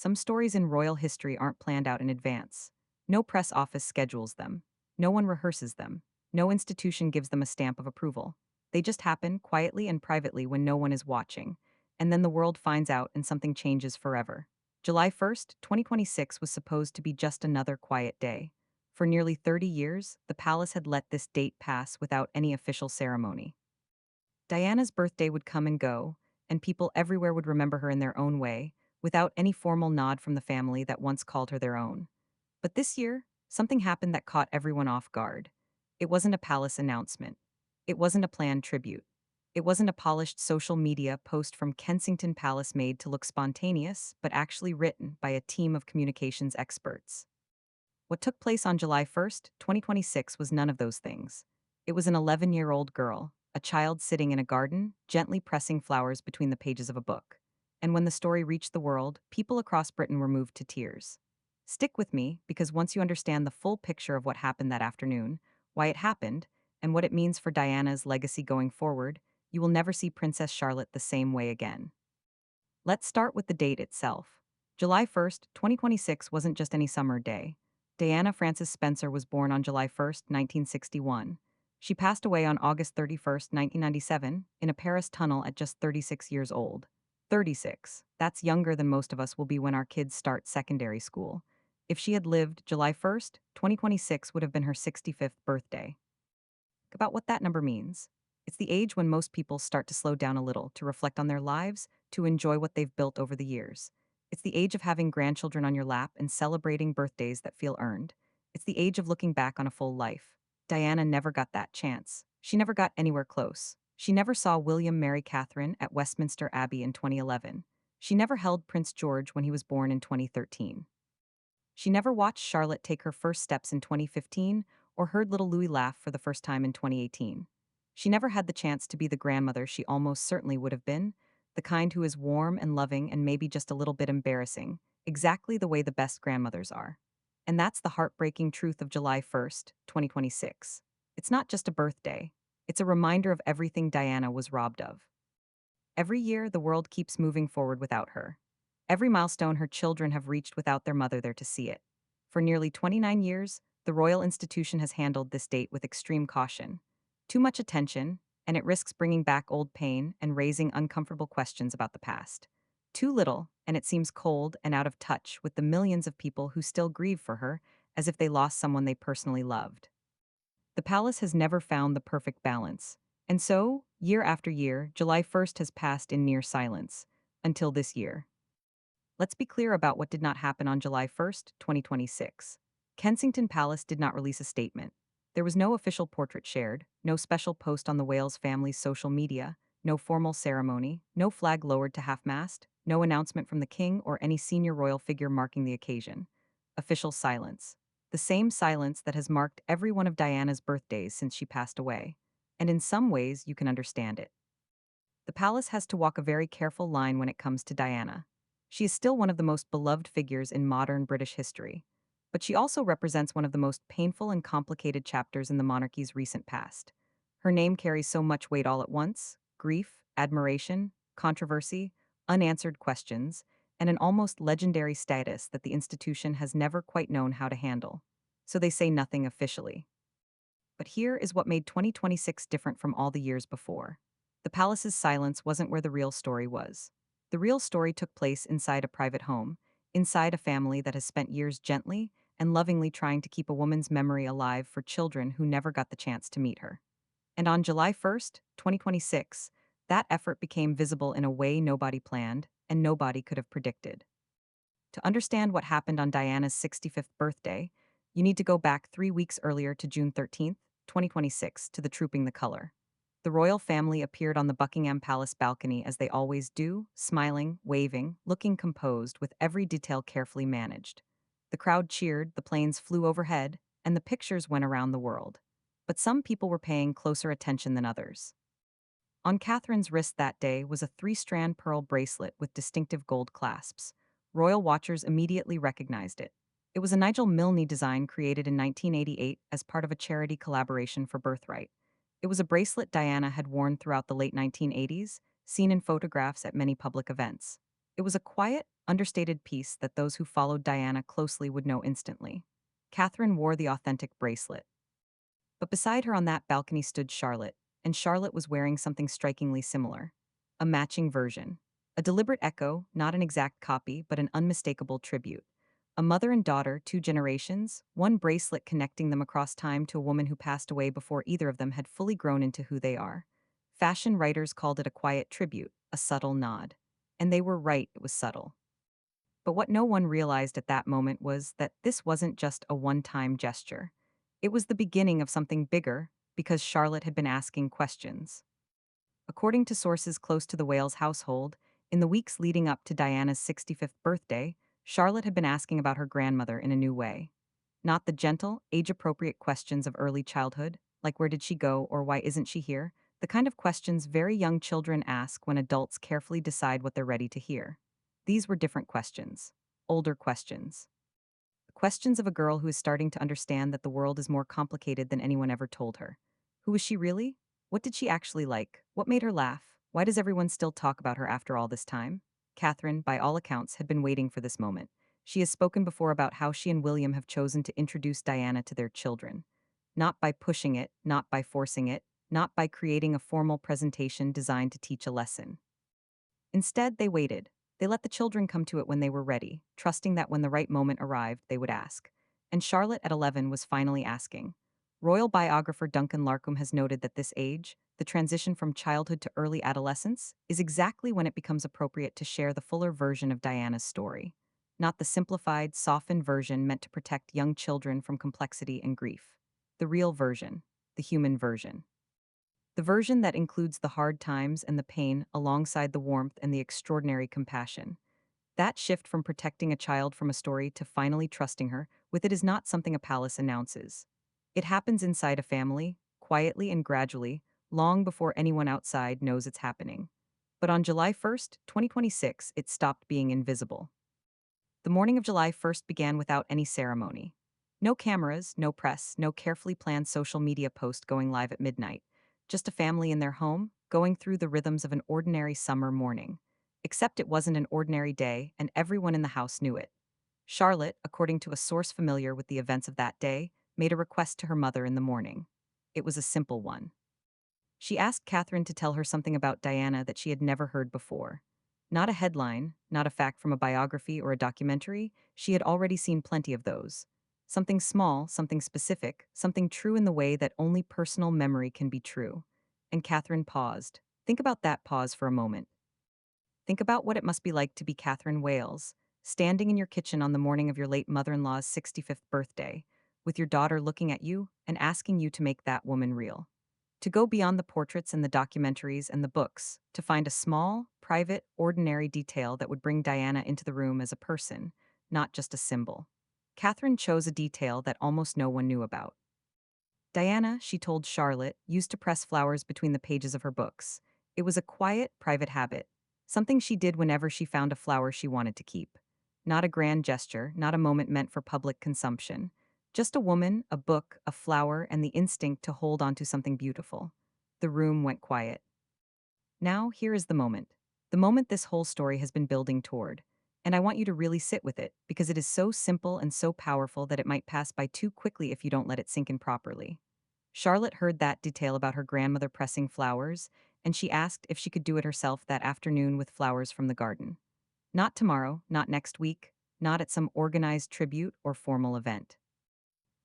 Some stories in royal history aren't planned out in advance. No press office schedules them. No one rehearses them. No institution gives them a stamp of approval. They just happen quietly and privately when no one is watching. And then the world finds out and something changes forever. July 1st, 2026 was supposed to be just another quiet day. For nearly 30 years, the palace had let this date pass without any official ceremony. Diana's birthday would come and go, and people everywhere would remember her in their own way, without any formal nod from the family that once called her their own. But this year, something happened that caught everyone off guard. It wasn't a palace announcement. It wasn't a planned tribute. It wasn't a polished social media post from Kensington Palace made to look spontaneous, but actually written by a team of communications experts. What took place on July 1st, 2026 was none of those things. It was an 11-year-old girl, a child sitting in a garden, gently pressing flowers between the pages of a book. And when the story reached the world, people across Britain were moved to tears. Stick with me, because once you understand the full picture of what happened that afternoon, why it happened, and what it means for Diana's legacy going forward, you will never see Princess Charlotte the same way again. Let's start with the date itself. July 1st, 2026 wasn't just any summer day. Diana Frances Spencer was born on July 1st, 1961. She passed away on August 31st, 1997, in a Paris tunnel at just 36 years old. 36. That's younger than most of us will be when our kids start secondary school. If she had lived, July 1st, 2026 would have been her 65th birthday. About what that number means. It's the age when most people start to slow down a little, to reflect on their lives, to enjoy what they've built over the years. It's the age of having grandchildren on your lap and celebrating birthdays that feel earned. It's the age of looking back on a full life. Diana never got that chance. She never got anywhere close. She never saw William marry Catherine at Westminster Abbey in 2011. She never held Prince George when he was born in 2013. She never watched Charlotte take her first steps in 2015 or heard little Louis laugh for the first time in 2018. She never had the chance to be the grandmother she almost certainly would have been, the kind who is warm and loving and maybe just a little bit embarrassing, exactly the way the best grandmothers are. And that's the heartbreaking truth of July 1st, 2026. It's not just a birthday, it's a reminder of everything Diana was robbed of. Every year, the world keeps moving forward without her. Every milestone her children have reached without their mother there to see it. For nearly 29 years, the royal institution has handled this date with extreme caution. Too much attention, and it risks bringing back old pain and raising uncomfortable questions about the past. Too little, and it seems cold and out of touch with the millions of people who still grieve for her as if they lost someone they personally loved. The palace has never found the perfect balance. And so, year after year, July 1st has passed in near silence. Until this year. Let's be clear about what did not happen on July 1st, 2026. Kensington Palace did not release a statement. There was no official portrait shared, no special post on the Wales family's social media, no formal ceremony, no flag lowered to half-mast, no announcement from the king or any senior royal figure marking the occasion. Official silence. The same silence that has marked every one of Diana's birthdays since she passed away. And in some ways, you can understand it. The palace has to walk a very careful line when it comes to Diana. She is still one of the most beloved figures in modern British history, but she also represents one of the most painful and complicated chapters in the monarchy's recent past. Her name carries so much weight all at once: grief, admiration, controversy, unanswered questions, and an almost legendary status that the institution has never quite known how to handle. So they say nothing officially. But here is what made 2026 different from all the years before. The palace's silence wasn't where the real story was. The real story took place inside a private home, inside a family that has spent years gently and lovingly trying to keep a woman's memory alive for children who never got the chance to meet her. And on July 1st, 2026, that effort became visible in a way nobody planned and nobody could have predicted. To understand what happened on Diana's 65th birthday, you need to go back 3 weeks earlier to June 13th, 2026, to the Trooping the Color. The royal family appeared on the Buckingham Palace balcony as they always do, smiling, waving, looking composed, with every detail carefully managed. The crowd cheered, the planes flew overhead, and the pictures went around the world. But some people were paying closer attention than others. On Catherine's wrist that day was a three-strand pearl bracelet with distinctive gold clasps. Royal watchers immediately recognized it. It was a Nigel Milne design created in 1988 as part of a charity collaboration for Birthright. It was a bracelet Diana had worn throughout the late 1980s, seen in photographs at many public events. It was a quiet, understated piece that those who followed Diana closely would know instantly. Catherine wore the authentic bracelet. But beside her on that balcony stood Charlotte, and Charlotte was wearing something strikingly similar. A matching version. A deliberate echo, not an exact copy, but an unmistakable tribute. A mother and daughter, two generations, one bracelet connecting them across time to a woman who passed away before either of them had fully grown into who they are. Fashion writers called it a quiet tribute, a subtle nod. And they were right, it was subtle. But what no one realized at that moment was that this wasn't just a one-time gesture. It was the beginning of something bigger, because Charlotte had been asking questions. According to sources close to the Wales household, in the weeks leading up to Diana's 65th birthday, Charlotte had been asking about her grandmother in a new way. Not the gentle, age-appropriate questions of early childhood, like where did she go or why isn't she here, the kind of questions very young children ask when adults carefully decide what they're ready to hear. These were different questions. Older questions. Questions of a girl who is starting to understand that the world is more complicated than anyone ever told her. Who was she really? What did she actually like? What made her laugh? Why does everyone still talk about her after all this time? Catherine, by all accounts, had been waiting for this moment. She has spoken before about how she and William have chosen to introduce Diana to their children. Not by pushing it, not by forcing it, not by creating a formal presentation designed to teach a lesson. Instead, they waited. They let the children come to it when they were ready, trusting that when the right moment arrived, they would ask. And Charlotte, at 11, was finally asking. Royal biographer Duncan Larcombe has noted that this age, the transition from childhood to early adolescence, is exactly when it becomes appropriate to share the fuller version of Diana's story. Not the simplified, softened version meant to protect young children from complexity and grief. The real version, the human version. The version that includes the hard times and the pain alongside the warmth and the extraordinary compassion. That shift from protecting a child from a story to finally trusting her with it is not something a palace announces. It happens inside a family, quietly and gradually, long before anyone outside knows it's happening. But on July 1st, 2026, it stopped being invisible. The morning of July 1st began without any ceremony. No cameras, no press, no carefully planned social media post going live at midnight. Just a family in their home, going through the rhythms of an ordinary summer morning. Except it wasn't an ordinary day, and everyone in the house knew it. Charlotte, according to a source familiar with the events of that day, made a request to her mother in the morning. It was a simple one. She asked Catherine to tell her something about Diana that she had never heard before. Not a headline, not a fact from a biography or a documentary, she had already seen plenty of those. Something small, something specific, something true in the way that only personal memory can be true. And Catherine paused. Think about that pause for a moment. Think about what it must be like to be Catherine Wales, standing in your kitchen on the morning of your late mother-in-law's 65th birthday, with your daughter looking at you and asking you to make that woman real. To go beyond the portraits and the documentaries and the books, to find a small, private, ordinary detail that would bring Diana into the room as a person, not just a symbol. Catherine chose a detail that almost no one knew about. Diana, she told Charlotte, used to press flowers between the pages of her books. It was a quiet, private habit, something she did whenever she found a flower she wanted to keep. Not a grand gesture, not a moment meant for public consumption. Just a woman, a book, a flower, and the instinct to hold onto something beautiful. The room went quiet. Now, here is the moment. The moment this whole story has been building toward. And I want you to really sit with it, because it is so simple and so powerful that it might pass by too quickly if you don't let it sink in properly. Charlotte heard that detail about her grandmother pressing flowers, and she asked if she could do it herself that afternoon with flowers from the garden. Not tomorrow, not next week, not at some organized tribute or formal event.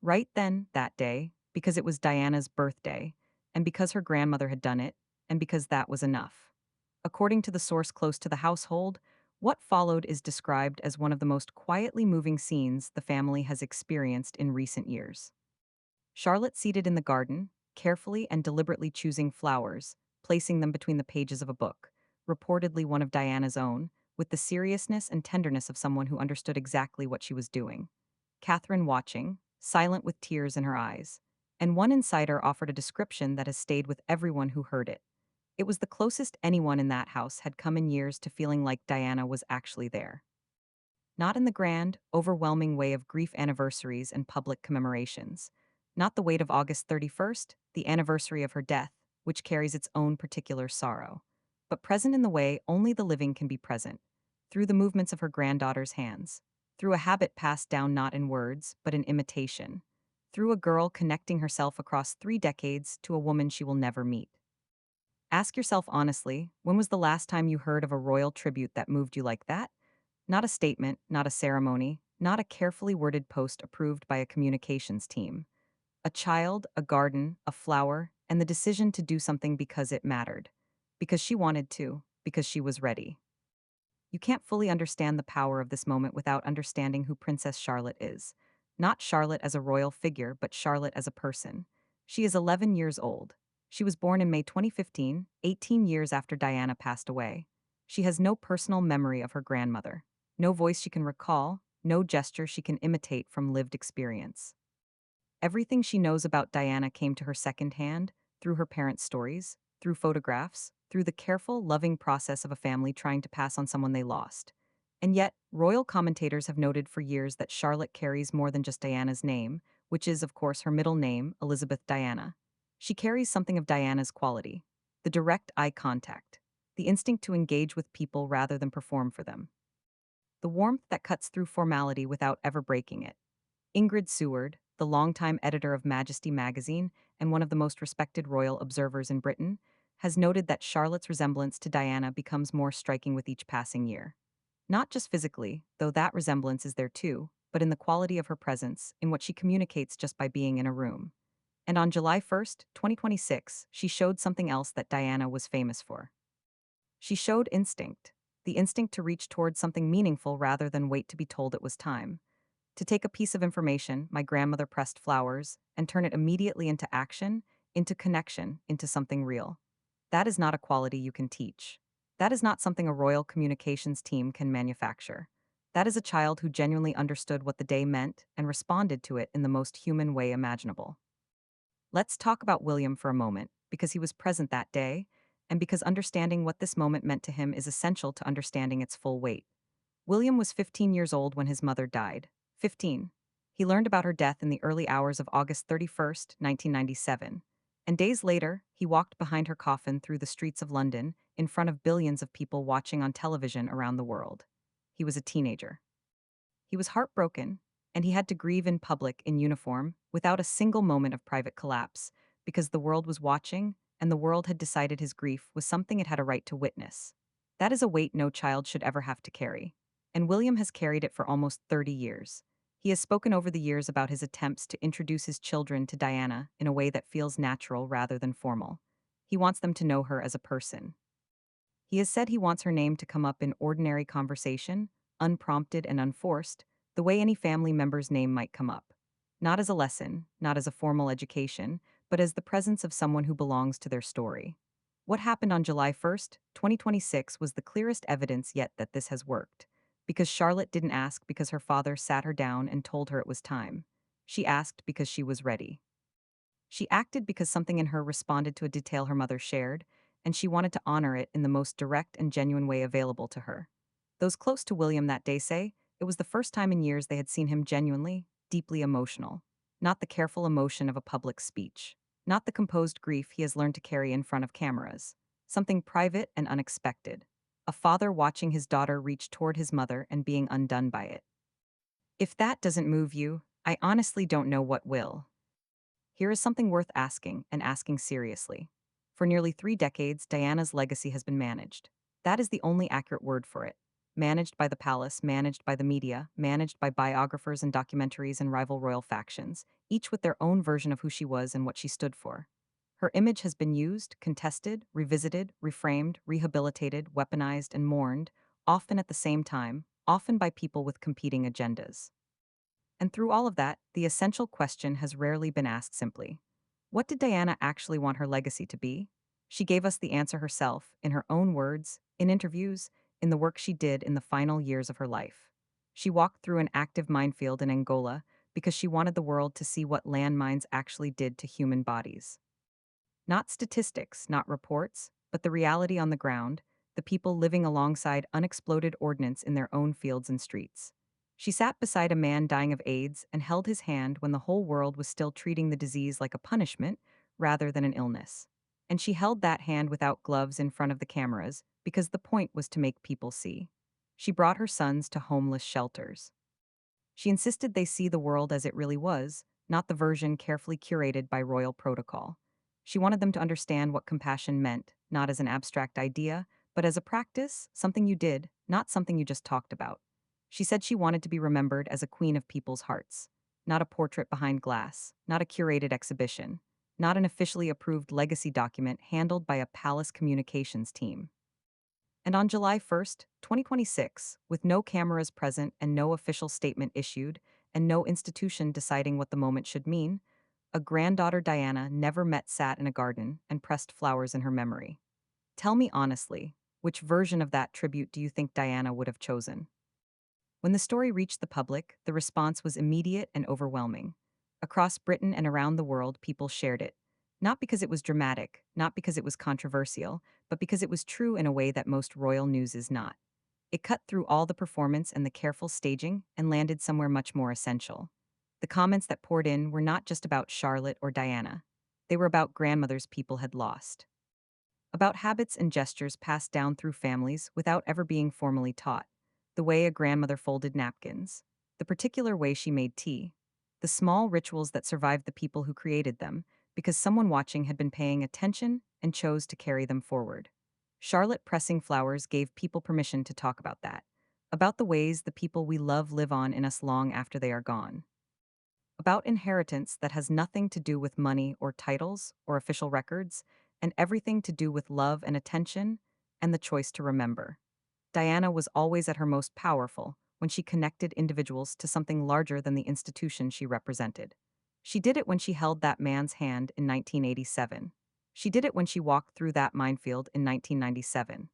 Right then, that day, because it was Diana's birthday, and because her grandmother had done it, and because that was enough. According to the source close to the household, what followed is described as one of the most quietly moving scenes the family has experienced in recent years. Charlotte seated in the garden, carefully and deliberately choosing flowers, placing them between the pages of a book, reportedly one of Diana's own, with the seriousness and tenderness of someone who understood exactly what she was doing. Catherine watching, silent with tears in her eyes, and one insider offered a description that has stayed with everyone who heard it. It was the closest anyone in that house had come in years to feeling like Diana was actually there. Not in the grand, overwhelming way of grief anniversaries and public commemorations. Not the weight of August 31st, the anniversary of her death, which carries its own particular sorrow. But present in the way only the living can be present. through the movements of her granddaughter's hands, through a habit passed down not in words, but in imitation, through a girl connecting herself across 3 decades to a woman she will never meet. Ask yourself honestly, when was the last time you heard of a royal tribute that moved you like that? Not a statement, not a ceremony, not a carefully worded post approved by a communications team. A child, a garden, a flower, and the decision to do something because it mattered. Because she wanted to, because she was ready. You can't fully understand the power of this moment without understanding who Princess Charlotte is. Not Charlotte as a royal figure, but Charlotte as a person. She is 11 years old. She was born in May 2015, 18 years after Diana passed away. She has no personal memory of her grandmother, no voice she can recall, no gesture she can imitate from lived experience. Everything she knows about Diana came to her secondhand, through her parents' stories, through photographs, through the careful, loving process of a family trying to pass on someone they lost. And yet, royal commentators have noted for years that Charlotte carries more than just Diana's name, which is, of course, her middle name, Elizabeth Diana. She carries something of Diana's quality: the direct eye contact, the instinct to engage with people rather than perform for them, the warmth that cuts through formality without ever breaking it. Ingrid Seward, the longtime editor of Majesty magazine and one of the most respected royal observers in Britain, has noted that Charlotte's resemblance to Diana becomes more striking with each passing year. Not just physically, though that resemblance is there too, but in the quality of her presence, in what she communicates just by being in a room. And on July 1st, 2026, she showed something else that Diana was famous for. She showed instinct, the instinct to reach towards something meaningful rather than wait to be told it was time. To take a piece of information, my grandmother pressed flowers, and turn it immediately into action, into connection, into something real. That is not a quality you can teach. That is not something a royal communications team can manufacture. That is a child who genuinely understood what the day meant and responded to it in the most human way imaginable. Let's talk about William for a moment, because he was present that day, and because understanding what this moment meant to him is essential to understanding its full weight. William was 15 years old when his mother died. 15. He learned about her death in the early hours of August 31st, 1997. And days later, he walked behind her coffin through the streets of London, in front of billions of people watching on television around the world. He was a teenager. He was heartbroken, and he had to grieve in public in uniform, without a single moment of private collapse, because the world was watching, and the world had decided his grief was something it had a right to witness. That is a weight no child should ever have to carry. And William has carried it for almost 30 years. He has spoken over the years about his attempts to introduce his children to Diana in a way that feels natural rather than formal. He wants them to know her as a person. He has said he wants her name to come up in ordinary conversation, unprompted and unforced, the way any family member's name might come up. Not as a lesson, not as a formal education, but as the presence of someone who belongs to their story. What happened on July 1st, 2026 was the clearest evidence yet that this has worked. Because Charlotte didn't ask because her father sat her down and told her it was time. She asked because she was ready. She acted because something in her responded to a detail her mother shared, and she wanted to honor it in the most direct and genuine way available to her. Those close to William that day say it was the first time in years they had seen him genuinely, deeply emotional. Not the careful emotion of a public speech. Not the composed grief he has learned to carry in front of cameras. Something private and unexpected. A father watching his daughter reach toward his mother and being undone by it. If that doesn't move you, I honestly don't know what will. Here is something worth asking, and asking seriously. For nearly 3 decades, Diana's legacy has been managed. That is the only accurate word for it. Managed by the palace, managed by the media, managed by biographers and documentaries and rival royal factions, each with their own version of who she was and what she stood for. Her image has been used, contested, revisited, reframed, rehabilitated, weaponized, and mourned, often at the same time, often by people with competing agendas. And through all of that, the essential question has rarely been asked simply. What did Diana actually want her legacy to be? She gave us the answer herself, in her own words, in interviews, in the work she did in the final years of her life. She walked through an active minefield in Angola because she wanted the world to see what landmines actually did to human bodies. Not statistics, not reports, but the reality on the ground, the people living alongside unexploded ordnance in their own fields and streets. She sat beside a man dying of AIDS and held his hand when the whole world was still treating the disease like a punishment rather than an illness. And she held that hand without gloves in front of the cameras because the point was to make people see. She brought her sons to homeless shelters. She insisted they see the world as it really was, not the version carefully curated by royal protocol. She wanted them to understand what compassion meant, not as an abstract idea, but as a practice, something you did, not something you just talked about. She said she wanted to be remembered as a queen of people's hearts, not a portrait behind glass, not a curated exhibition, not an officially approved legacy document handled by a palace communications team. And on July 1st, 2026, with no cameras present and no official statement issued, and no institution deciding what the moment should mean, a granddaughter Diana never met sat in a garden and pressed flowers in her memory. Tell me honestly, which version of that tribute do you think Diana would have chosen? When the story reached the public, the response was immediate and overwhelming. Across Britain and around the world, people shared it. Not because it was dramatic, not because it was controversial, but because it was true in a way that most royal news is not. It cut through all the performance and the careful staging and landed somewhere much more essential. The comments that poured in were not just about Charlotte or Diana. They were about grandmothers people had lost. About habits and gestures passed down through families without ever being formally taught. The way a grandmother folded napkins, the particular way she made tea, the small rituals that survived the people who created them, because someone watching had been paying attention and chose to carry them forward. Charlotte pressing flowers gave people permission to talk about that, about the ways the people we love live on in us long after they are gone, about inheritance that has nothing to do with money or titles or official records, and everything to do with love and attention and the choice to remember. Diana was always at her most powerful when she connected individuals to something larger than the institution she represented. She did it when she held that man's hand in 1987. She did it when she walked through that minefield in 1997.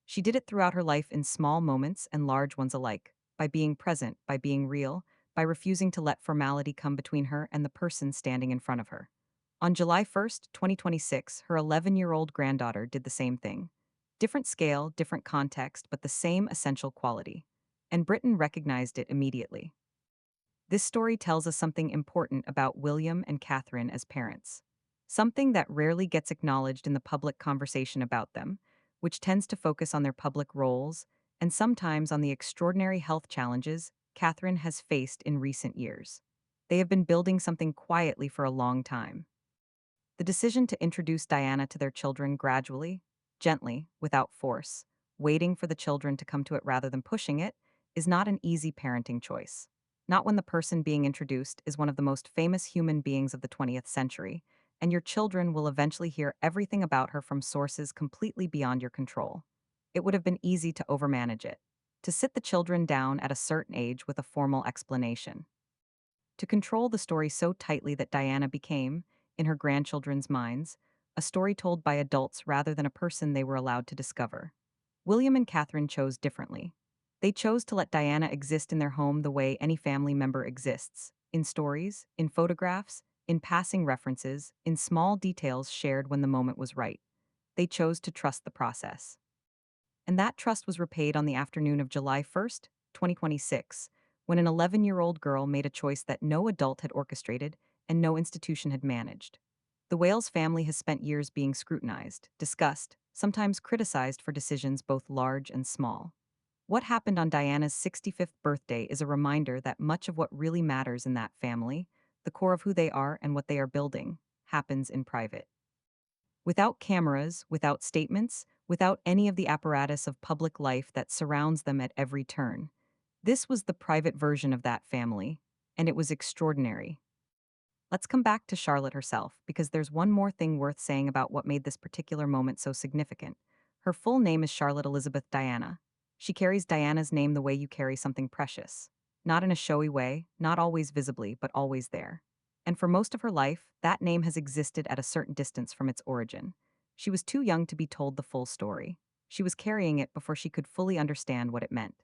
She did it throughout her life in small moments and large ones alike, by being present, by being real, by refusing to let formality come between her and the person standing in front of her. On July 1st, 2026, her 11-year-old granddaughter did the same thing. Different scale, different context, but the same essential quality. And Britain recognized it immediately. This story tells us something important about William and Catherine as parents. Something that rarely gets acknowledged in the public conversation about them, which tends to focus on their public roles and sometimes on the extraordinary health challenges Catherine has faced in recent years. They have been building something quietly for a long time. The decision to introduce Diana to their children gradually, gently, without force, waiting for the children to come to it rather than pushing it, is not an easy parenting choice. Not when the person being introduced is one of the most famous human beings of the 20th century, and your children will eventually hear everything about her from sources completely beyond your control. It would have been easy to overmanage it, to sit the children down at a certain age with a formal explanation, to control the story so tightly that Diana became, in her grandchildren's minds, a story told by adults rather than a person they were allowed to discover. William and Catherine chose differently. They chose to let Diana exist in their home the way any family member exists, in stories, in photographs, in passing references, in small details shared when the moment was right. They chose to trust the process. And that trust was repaid on the afternoon of July 1st, 2026, when an 11-year-old girl made a choice that no adult had orchestrated and no institution had managed. The Wales family has spent years being scrutinized, discussed, sometimes criticized for decisions both large and small. What happened on Diana's 65th birthday is a reminder that much of what really matters in that family, the core of who they are and what they are building, happens in private. Without cameras, without statements, without any of the apparatus of public life that surrounds them at every turn. This was the private version of that family, and it was extraordinary. Let's come back to Charlotte herself, because there's one more thing worth saying about what made this particular moment so significant. Her full name is Charlotte Elizabeth Diana. She carries Diana's name the way you carry something precious. Not in a showy way, not always visibly, but always there. And for most of her life, that name has existed at a certain distance from its origin. She was too young to be told the full story. She was carrying it before she could fully understand what it meant.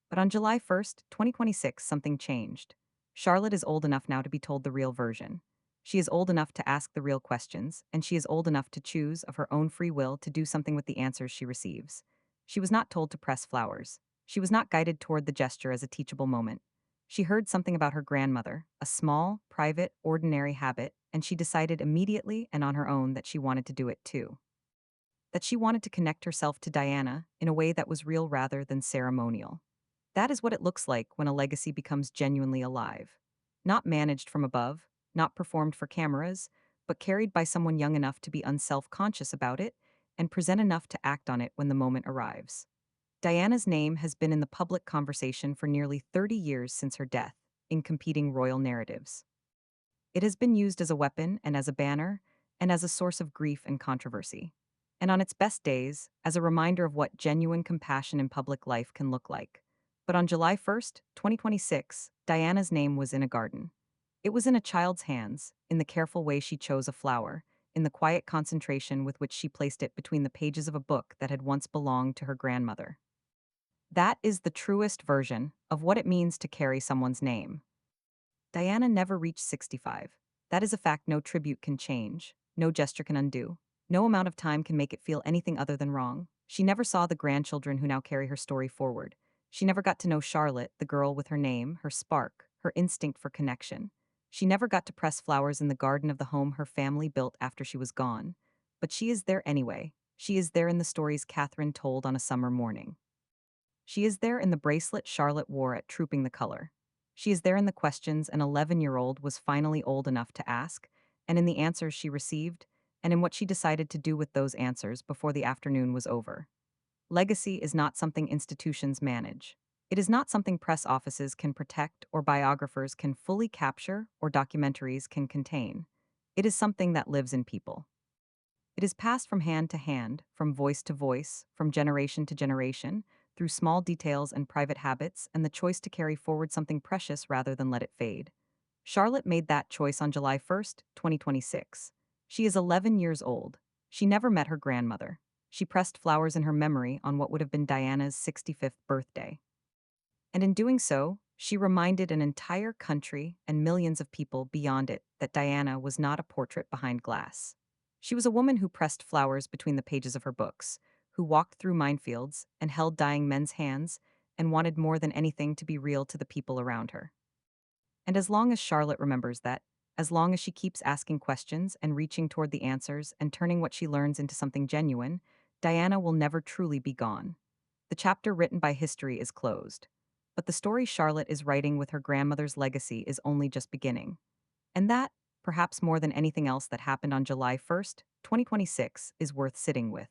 But on July 1st, 2026, something changed. Charlotte is old enough now to be told the real version. She is old enough to ask the real questions, and she is old enough to choose, of her own free will, to do something with the answers she receives. She was not told to press flowers. She was not guided toward the gesture as a teachable moment. She heard something about her grandmother, a small, private, ordinary habit, and she decided immediately and on her own that she wanted to do it too. that she wanted to connect herself to Diana in a way that was real rather than ceremonial. That is what it looks like when a legacy becomes genuinely alive. Not managed from above, not performed for cameras, but carried by someone young enough to be unself conscious about it and present enough to act on it when the moment arrives. Diana's name has been in the public conversation for nearly 30 years since her death, in competing royal narratives. It has been used as a weapon and as a banner, and as a source of grief and controversy. And on its best days, as a reminder of what genuine compassion in public life can look like. But on July 1st, 2026, Diana's name was in a garden. It was in a child's hands, in the careful way she chose a flower, in the quiet concentration with which she placed it between the pages of a book that had once belonged to her grandmother. That is the truest version of what it means to carry someone's name. Diana never reached 65. That is a fact no tribute can change, no gesture can undo. No amount of time can make it feel anything other than wrong. She never saw the grandchildren who now carry her story forward. She never got to know Charlotte, the girl with her name, her spark, her instinct for connection. She never got to press flowers in the garden of the home her family built after she was gone. But she is there anyway. She is there in the stories Catherine told on a summer morning. She is there in the bracelet Charlotte wore at Trooping the Color. She is there in the questions an 11-year-old was finally old enough to ask, and in the answers she received, and in what she decided to do with those answers before the afternoon was over. Legacy is not something institutions manage. It is not something press offices can protect or biographers can fully capture or documentaries can contain. It is something that lives in people. It is passed from hand to hand, from voice to voice, from generation to generation, through small details and private habits, and the choice to carry forward something precious rather than let it fade. Charlotte made that choice on July 1st, 2026. She is 11 years old. She never met her grandmother. She pressed flowers in her memory on what would have been Diana's 65th birthday. And in doing so, she reminded an entire country and millions of people beyond it that Diana was not a portrait behind glass. She was a woman who pressed flowers between the pages of her books, who walked through minefields and held dying men's hands, and wanted more than anything to be real to the people around her. And as long as Charlotte remembers that, as long as she keeps asking questions and reaching toward the answers and turning what she learns into something genuine, Diana will never truly be gone. The chapter written by history is closed. But the story Charlotte is writing with her grandmother's legacy is only just beginning. And that, perhaps more than anything else that happened on July 1st, 2026, is worth sitting with.